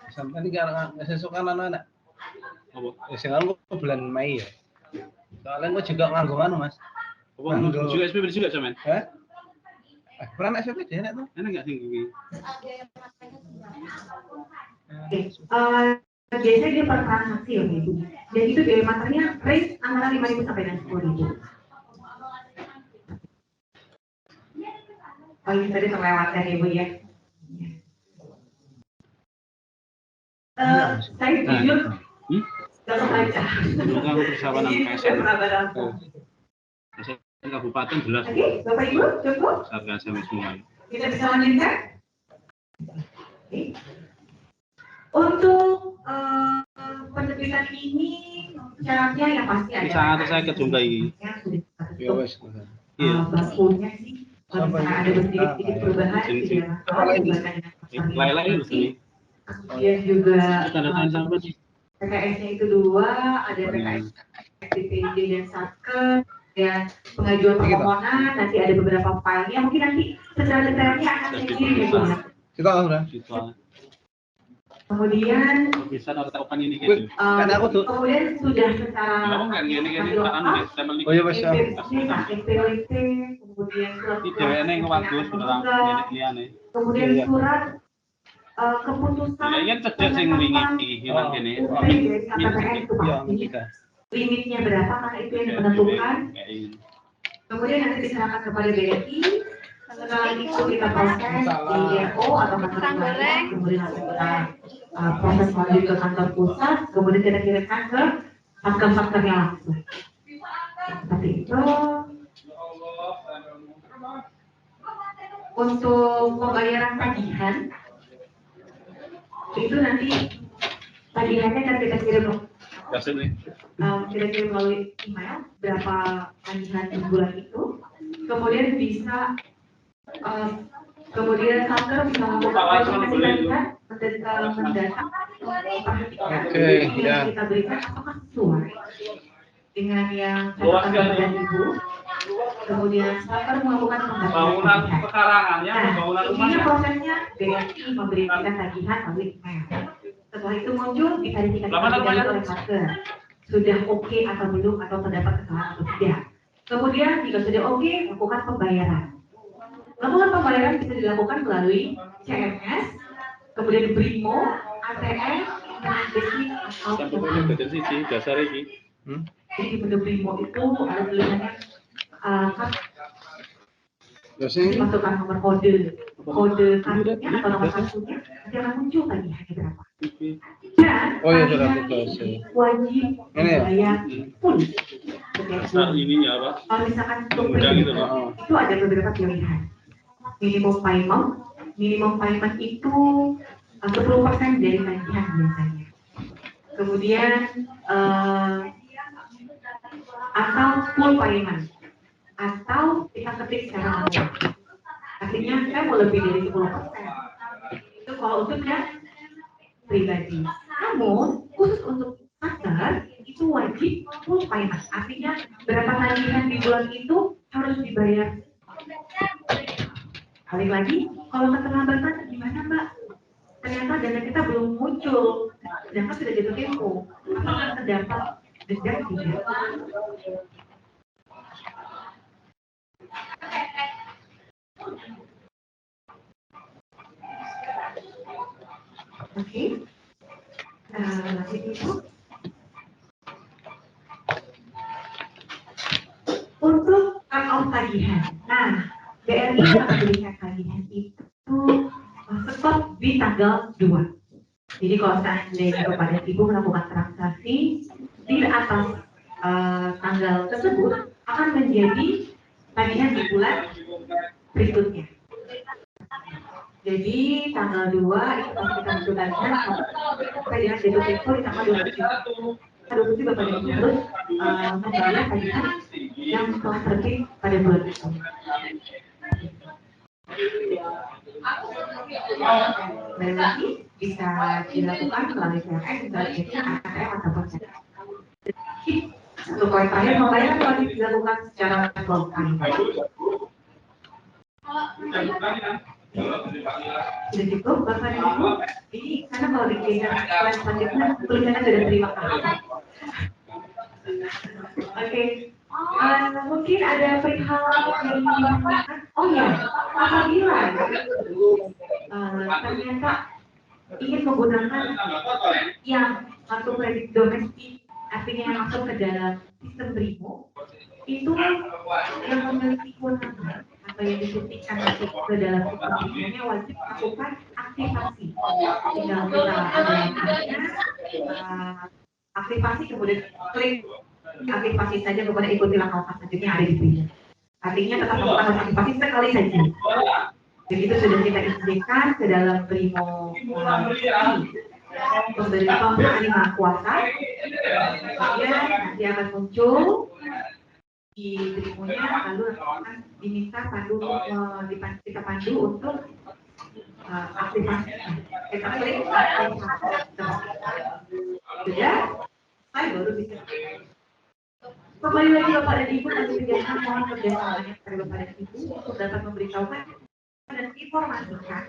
Sampai iki karo sesuk kan anak-anak. Apa? Sing aku bulan Mei ya. Soalnya aku juga nganggo anu, Mas. Apa juga SPP juga sampean? Hah? Peran SPP dia enak tuh. Enak enggak sing iki? Biasanya dia per transaksi ya Ibu. Dan itu biaya materinya range antara 5.000 sampai dengan 10.000. Oh ini tadi terlewatkan Ibu ya. Saya jujur kalau baca. Semoga aku persahabatan PSN. Kabupaten jelas. Oke, Bapak Ibu cukup. Harga SMS semua. Kita bisa lanjutkan. Untuk penerbitan ini syaratnya yang pasti ada. Sangat saya kejumpai. Ya wes. Iya. Bakunya sih. Kalau ada sedikit perubahan tidak masalah. Lain-lain di sini. Kemudian juga Tanda tangan sampai sih. PKS-nya itu 2, ada PKS DPD dan Satker, dan pengajuan permohonan, nanti ada beberapa filenya, mungkin nanti secara detailnya akan saya kirim ya Bu. Kita udah. Kemudian Bisa open ini gitu. kemudian sudah secara Oh iya Mas. NPWP, kemudian surat kemudian surat keputusan Ya cedek sing wingi hilang kene. Limitnya berapa karena itu yang menentukan. Kemudian nanti diserahkan kepada BRI. Setelah itu kita proses di DO atau kantor kemudian nanti kita proses lanjut ke kantor pusat, kemudian kita kirimkan ke faktor-faktornya langsung. Seperti itu. Untuk pembayaran tagihan itu nanti tagihannya kan kita kirim melalui email berapa tagihan di bulan itu, kemudian bisa kemudian kantor bisa melakukan tagihan mendatang perhatikan yang kita berikan apakah sesuai dengan yang catatan Bapak dan Ibu. Kemudian starter melakukan Bangunan pembayaran. pekarangannya, Nah, bangunan intinya rumahnya. prosesnya BRI memberikan tagihan melalui email. Setelah itu muncul diverifikasi oleh hacker. Sudah oke atau belum, atau terdapat kesalahan atau tidak. Kemudian jika sudah oke, lakukan pembayaran. Lakukan pembayaran bisa dilakukan melalui CMS, kemudian BRIMO, ATM, internet banking, atau dasar ini. Jadi di menu BRIMO itu ada tulisannya masukkan nomor kode kartunya atau nomor kartunya, nanti akan muncul tagihannya berapa. Dan tagihan ini wajib dibayar full. Ini ya Pak. Kalau misalkan itu ada beberapa pilihan. Minimum payment itu 10% dari tagihan biasanya. Kemudian atau full payment, atau kita ketik secara manual. Artinya saya mau lebih dari 10%. Itu kalau untuk yang pribadi. Namun khusus untuk starter itu wajib full payment. Artinya berapa tagihan di bulan itu harus dibayar. Balik lagi, kalau keterlambatan gimana Mbak? Ternyata dana kita belum muncul, sedangkan sudah jatuh tempo. Apakah terdapat denda tidak? Oke. Lanjut itu. Untuk cut-off tagihan. Nah, BRI akan memberikan tagihan itu stop di tanggal 2. Jadi kalau seandainya kepada Ibu melakukan transaksi di atas tanggal tersebut akan menjadi tagihan di bulan berikutnya. Jadi tanggal 2 itu pasti kita butuhkan sampai dengan jatuh tempo di tanggal 27. Tanggal 27 Bapak Ibu harus membayar tagihan yang telah terbit pada bulan itu. Kembali lagi bisa dilakukan melalui CRM, misalnya ATM ataupun CRM. Untuk poin terakhir, pembayaran wajib dilakukan secara offline. Sudah cukup, Bapak dan Ibu? Ini karena kalau digeser poin selanjutnya, tulisannya sudah terima kasih. Oke. Mungkin ada perihal yang ditanyakan. Oh ya, apabila ternyata ingin menggunakan yang kartu kredit domestik, artinya yang masuk ke dalam sistem BRIMO, itu yang memiliki kewenangan atau yang disuntikan masuk ke dalam sistem BRIMO-nya wajib melakukan aktivasi. Tinggal kita ada aktivasi, kemudian klik aktivasi saja, kemudian ikuti langkah selanjutnya ada di sini. Artinya tetap melakukan aktivasi sekali saja. Jadi itu sudah kita izinkan ke dalam BRIMO pemberitahuan penerima kuasa. Kemudian nanti akan muncul di BRIMO-nya, lalu akan diminta kita pandu untuk aktivasi. Kita klik aktivasi. Sudah, saya baru bisa. Kembali lagi Bapak dan Ibu, nanti kegiatan mohon kerjasamanya kepada Bapak dan Ibu untuk dapat memberitahukan dan informasikan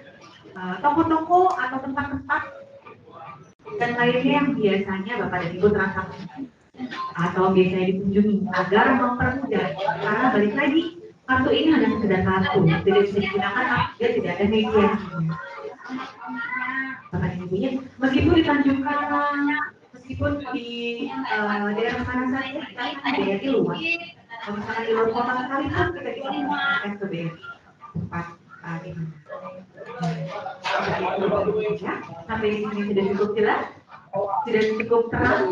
toko-toko atau tempat-tempat dan lainnya yang biasanya Bapak dan Ibu transaksi atau biasanya dikunjungi agar mempermudah. Karena balik lagi, kartu ini hanya sekedar kartu, tidak bisa digunakan, dia tidak ada mediasinya. Bapak dan Ibunya, meskipun ditanjungkan, meskipun di daerah mana saja, kita BRI luas. Kalau misalnya di luar kota sekalipun, kita bisa menggunakan ke BRI tempat di mana. Sampai di sini sudah cukup jelas, sudah cukup terang.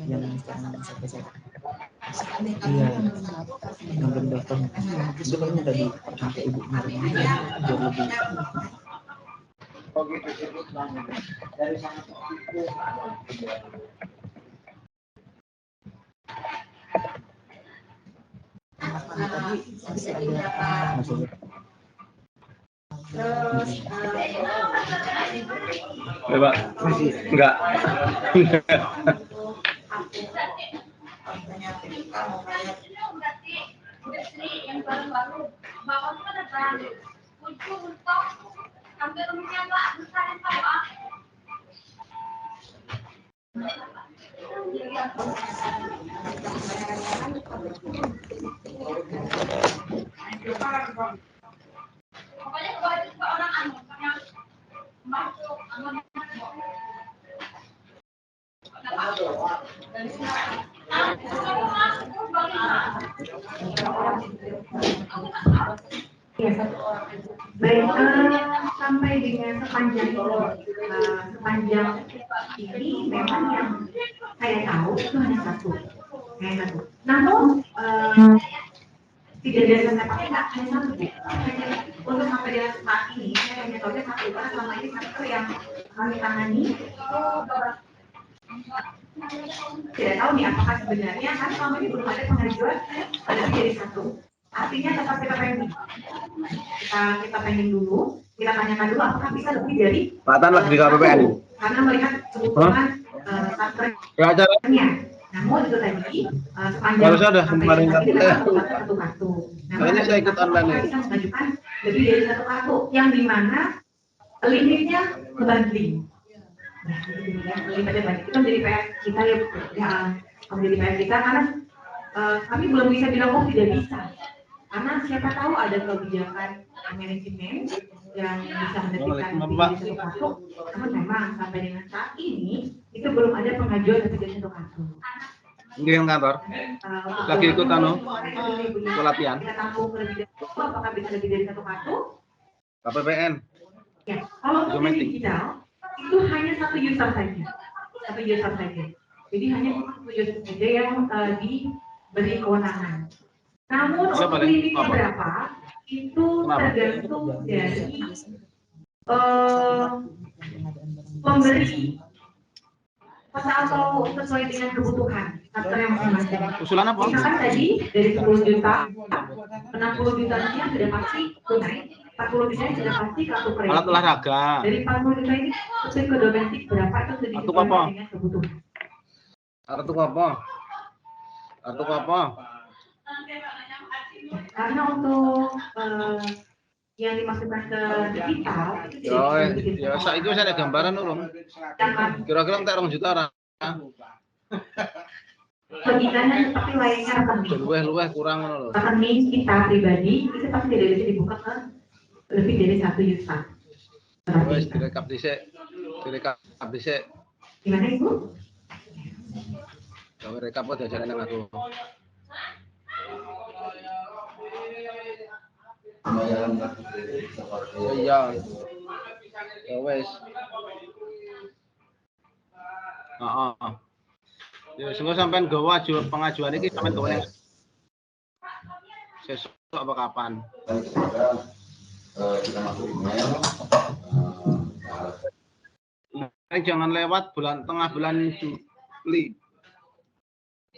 Yang sekarang sampai saya Iya, yang berdaftar itu kan udah di sampai ibunya biar lebih. Masuk. Pak. Enggak. Ya, baik, sampai dengan sepanjang ini memang yang saya tahu itu hanya satu. Namun tidak ada yang saya pakai nggak hanya satu. Untuk sampai dengan saat ini saya hanya tahu satu karena selama ini satu yang kami tangani itu tidak tahu nih apakah sebenarnya kan selama ini belum ada pengajuan lebih dari satu. Artinya tetap kita pending dulu, kita tanyakan dulu apakah bisa lebih dari Pak Tan lagi di KPPN. Karena melihat kebutuhan satkernya. Namun itu tadi sepanjang harusnya ada kemarin satu kartu. Makanya saya ikut online ya. Bisa mengajukan lebih dari satu kartu yang dimana limitnya kebanding. Limitnya banding itu menjadi PR kita ya menjadi PR kita karena kami belum bisa bilang tidak bisa. Karena siapa tahu ada kebijakan manajemen yang bisa menerbitkan satu kartu, namun memang sampai dengan saat ini itu belum ada pengajuan lebih dari satu kartu. Di kantor lagi ikut pelatihan. Kita tampung lebih dari apakah bisa lebih dari satu kartu? KPPN. Ya, kalau untuk digital itu hanya satu user saja, Jadi hanya satu user saja yang diberi kewenangan. Namun untuk limitnya berapa itu tergantung dari pemberi atau sesuai dengan kebutuhan faktor yang masing-masing. Usulan apa? Misalkan tadi dari 10 juta, 60 jutanya sudah pasti tunai, 40 jutanya sudah pasti kartu kredit. Alat olahraga. Dari 40 juta ini lebih ke domestik berapa itu sudah disesuaikan dengan kebutuhan. Kartu apa? Karena untuk yang dimasukkan ke digital ya saya itu saya ada gambaran urung kira-kira entar 2 juta orang logikanya seperti layaknya rekening luweh kurang loh rekening kita pribadi itu pasti tidak bisa dibuka ke lebih dari 1 juta wes direkap dhisik gimana Ibu? Kalau rekap kok jajaran nang aku iya ya wes ya sehingga sampean gawa pengajuan ini sampean gawa sesuk apa kapan kita masuk email jangan lewat tengah bulan Juli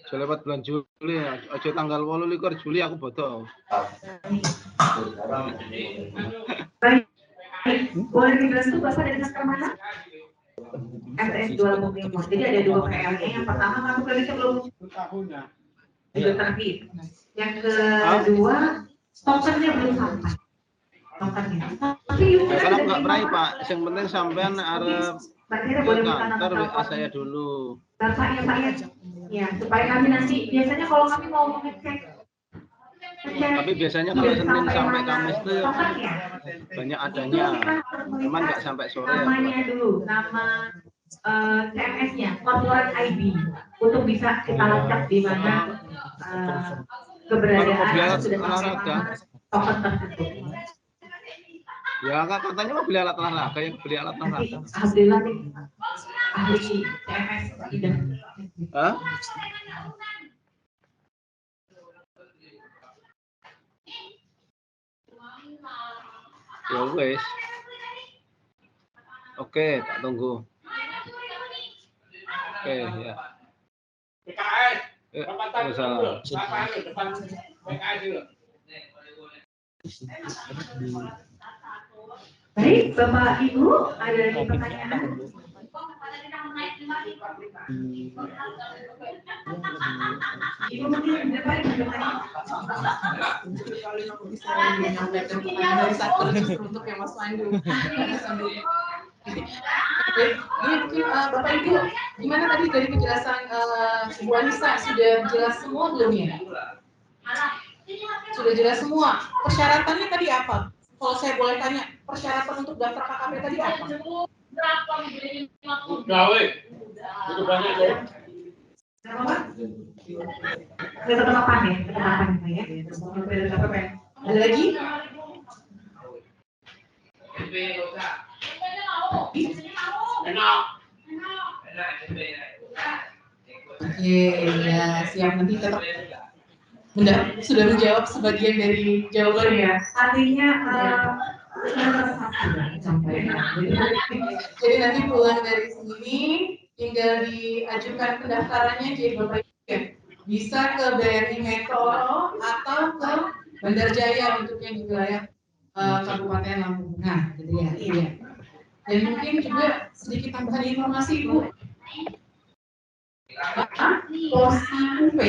lewat bulan Juli aja tanggal 28 Juli aku bodoh. Baik. Boleh dijelaskan tuh Bapak dari sektor mana? MTS 2 Lampung Timur. Jadi ada 2 PR-nya. Yang pertama kartu kreditnya belum terbit. Yang kedua tokennya belum sampai. Tapi kalau nggak pernah Pak, yang penting sampean arep kantor WA saya dulu. Bapaknya Pak ya, supaya kami nanti biasanya kalau kami mau ngecek. Tapi biasanya kalau Senin sampai Kamis itu banyak adanya, cuman nggak sampai sore. Namanya dulu, nama CMS-nya, corporate ID, untuk bisa kita lacak di mana keberadaan sudah sampai token tersebut. Ya katanya mau beli alat olahraga, yang beli alat olahraga. Alhamdulillah nih, ahli CMS tidak. Hah? Ya wes. Oke, tak tunggu. Oke, ya. PKS. Salam. Baik, Bapak Ibu, ada lagi pertanyaan? Ibu mungkin dapat bertanya. Bisa menyampaikan pertanyaan dari Satker justru untuk yang Mas Pandu. Ini mungkin Bapak Ibu, gimana tadi dari penjelasan Bu Anissa sudah jelas semua belum ya? Sudah jelas semua. Persyaratannya tadi apa? Kalau saya boleh tanya, persyaratan untuk daftar KKP tadi apa? Gawe. Itu banyak ya. Ketetapan ya, ketetapan ya. Ada lagi? Oke, ya siap nanti tetap. Bunda sudah menjawab sebagian dari jawaban ya. Artinya Jadi nanti pulang dari sini tinggal diajukan pendaftarannya jadi Bapak Ibu ya. Bisa ke BRI Metro atau ke Bandar Jaya untuk yang di wilayah Kabupaten Lampung. Nah, gitu ya. Iya. Dan mungkin juga sedikit tambahan informasi Bu. Porsi UP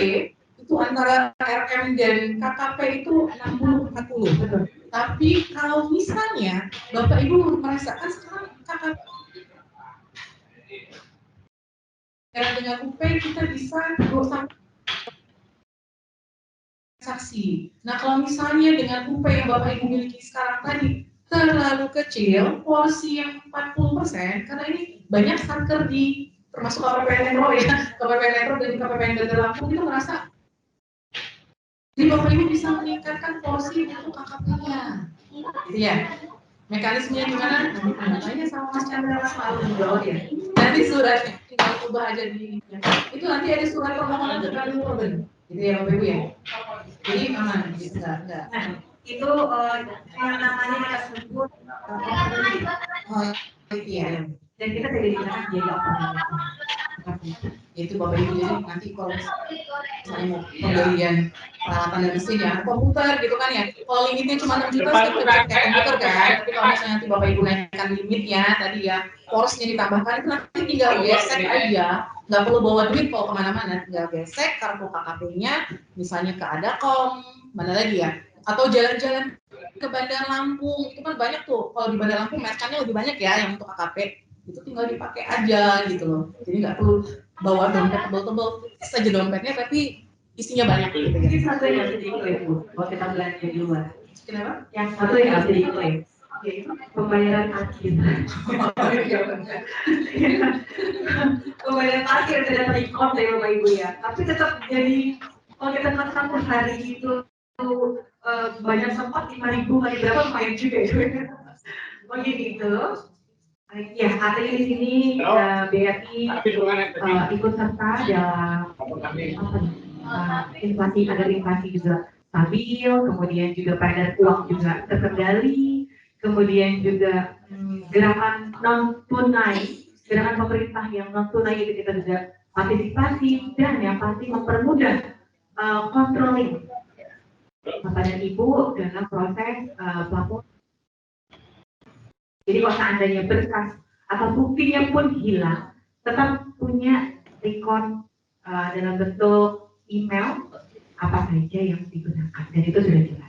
itu antara RM dan KKP itu 60-40. Tapi kalau misalnya Bapak Ibu merasakan sekarang KKP dengan UP kita bisa transaksi. Nah kalau misalnya dengan UP yang Bapak Ibu miliki sekarang tadi terlalu kecil, porsi yang 40%, karena ini banyak satker di termasuk KPPN Metro ya, KPPN Metro dan KPPN Bandar Lampung itu merasa jadi Bapak Ibu bisa meningkatkan porsi untuk KKP-nya. Gitu ya. Mekanismenya gimana? Nanti tanya sama Mas Chandra selalu di bawah ya. Nanti suratnya tinggal ubah aja di itu nanti ada surat permohonan ke Kalian Urban. Gitu ya Bapak Ibu ya. Jadi aman gitu enggak. Nah, itu yang namanya kita sebut Iya. dan kita tidak digunakan biaya operasional. Itu Bapak Ibu jadi nanti kalau misalnya mau pembelian peralatan dan mesin ya komputer gitu kan ya. Kalau limitnya cuma 6 juta kita bisa pakai komputer kan. Tapi kalau misalnya nanti Bapak Ibu naikkan limitnya tadi ya, porosnya ditambahkan itu nanti tinggal gesek aja. Nggak perlu bawa duit kalau kemana-mana, tinggal gesek kartu KKP-nya misalnya ke Adakom, mana lagi ya, atau jalan-jalan ke Bandar Lampung itu kan banyak tuh. Kalau di Bandar Lampung merchantnya lebih banyak ya yang untuk KKP itu tinggal dipakai aja gitu loh. Jadi nggak perlu bawa dompet tebel-tebel, saja dompetnya tapi isinya banyak gitu ya. Ini satu yang harus diklaim Bu, kalau kita belanja di luar. Kenapa? Yang satu yang harus diklaim, yaitu pembayaran parkir. Pembayaran parkir tidak terikot ya Bapak Ibu ya. Tapi tetap jadi kalau kita makan per hari itu banyak sempat 5.000 kali berapa lumayan juga itu. Oh gitu. Ya, artinya di sini BRI ikut serta dalam inflasi agar inflasi juga stabil, kemudian juga peredaran uang juga terkendali, kemudian juga gerakan non tunai, gerakan pemerintah yang non tunai itu kita juga partisipasi dan yang pasti mempermudah controlling Bapak dan Ibu dalam proses pelaporan. Jadi kalau seandainya berkas atau buktinya pun hilang, tetap punya record dalam bentuk email apa saja yang digunakan dan itu sudah jelas.